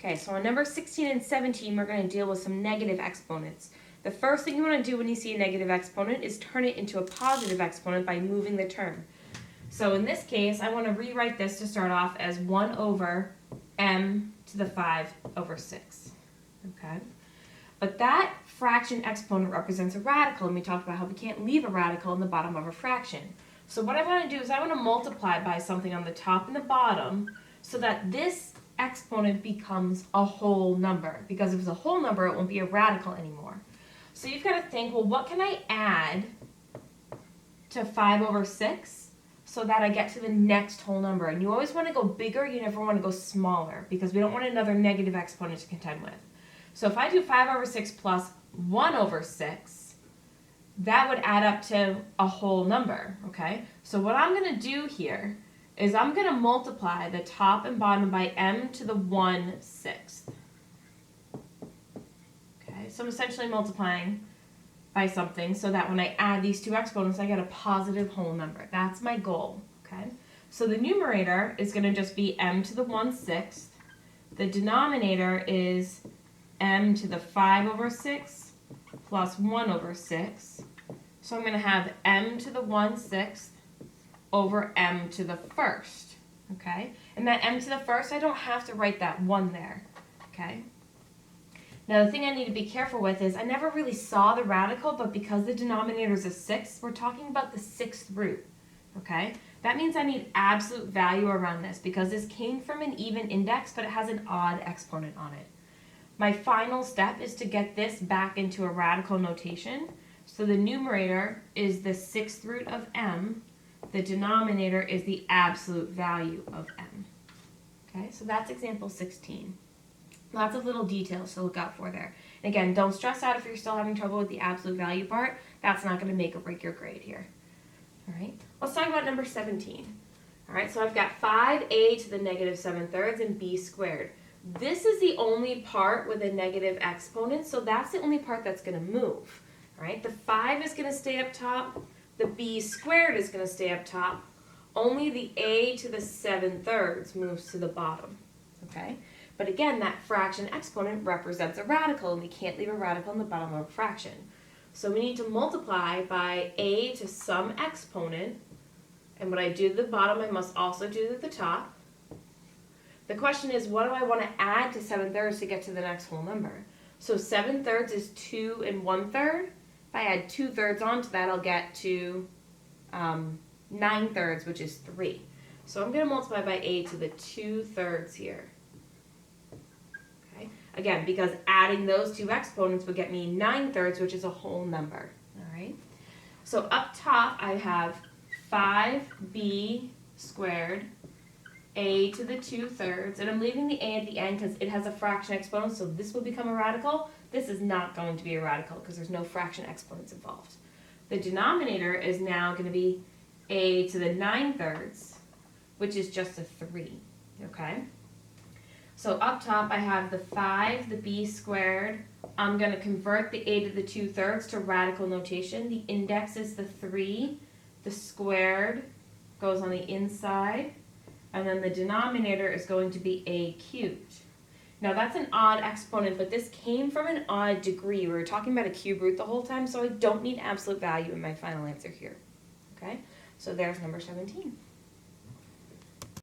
Okay, so on number 16 and 17, we're going to deal with some negative exponents. The first thing you want to do when you see a negative exponent is turn it into a positive exponent by moving the term. So in this case, I want to rewrite this to start off as 1 over m to the 5 over 6. Okay? But that fraction exponent represents a radical, and we talked about how we can't leave a radical in the bottom of a fraction. So what I want to do is I want to multiply by something on the top and the bottom so that this exponent becomes a whole number. Because if it's a whole number, it won't be a radical anymore. So you've got to think, well, what can I add to 5 over 6 so that I get to the next whole number? And you always want to go bigger, you never want to go smaller, because we don't want another negative exponent to contend with. So if I do 5 over 6 plus 1 over 6, that would add up to a whole number, okay? So what I'm going to do here is I'm going to multiply the top and bottom by m to the 1/6. Okay, so I'm essentially multiplying by something so that when I add these two exponents, I get a positive whole number. That's my goal, okay? So the numerator is going to just be m to the 1/6. The denominator is m to the 5 over 6 plus 1 over 6. So I'm going to have m to the 1/6 over m to the 1st, okay? And that m to the 1st, I don't have to write that 1 there, okay? Now the thing I need to be careful with is I never really saw the radical, but because the denominator is a 6, we're talking about the 6th root, okay? That means I need absolute value around this because this came from an even index, but it has an odd exponent on it. My final step is to get this back into a radical notation. So the numerator is the 6th root of m. The denominator is the absolute value of m. Okay, so that's example 16. Lots of little details to look out for there. And again, don't stress out if you're still having trouble with the absolute value part. That's not going to make or break your grade here. All right, let's talk about number 17. All right, so I've got 5a to the negative 7/3 and b squared. This is the only part with a negative exponent, so that's the only part that's going to move. All right, the 5 is going to stay up top. The b squared is going to stay up top. Only the a to the 7/3 moves to the bottom. Okay, but again, that fraction exponent represents a radical, and we can't leave a radical in the bottom of a fraction. So we need to multiply by a to some exponent, and what I do to the bottom, I must also do to the top. The question is, what do I want to add to 7/3 to get to the next whole number? So 7/3 is 2 1/3. If I add 2/3 onto that, I'll get to 9/3, which is 3. So I'm going to multiply by a to the 2/3 here. Okay. Again, because adding those two exponents would get me 9/3, which is a whole number. All right. So up top, I have 5b squared a to the 2/3, and I'm leaving the a at the end because it has a fraction exponent, so this will become a radical. This is not going to be a radical because there's no fraction exponents involved. The denominator is now going to be a to the 9/3, which is just a 3, okay? So up top I have the 5, the b squared. I'm going to convert the a to the 2/3 to radical notation. The index is the 3. The squared goes on the inside. And then the denominator is going to be a cubed. Now that's an odd exponent, but this came from an odd degree. We were talking about a cube root the whole time, so I don't need absolute value in my final answer here. Okay, so there's number 17.